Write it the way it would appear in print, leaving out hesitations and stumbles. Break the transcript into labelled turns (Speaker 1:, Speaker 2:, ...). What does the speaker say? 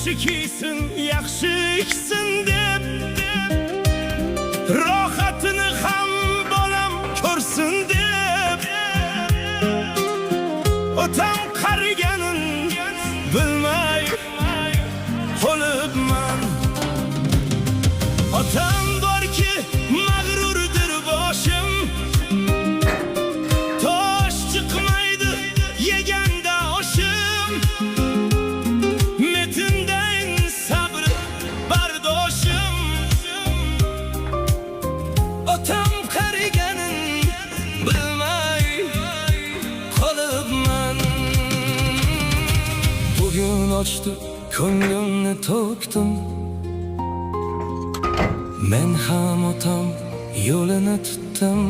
Speaker 1: yaxshi kiysin, yaxshi ichsin deb, rohatini ham bolam ko'rsin deb, otam qariganin bilmay qolibman. Otam borki mag'rurdir boshim, tosh chiqmaydi yeganda oshim, metindayin sabr bardoshim. Otam qariganin bilmay qolibman. Bugun ochdi ko'nglimni to'kdim, men ham otam yo'lini tutdim.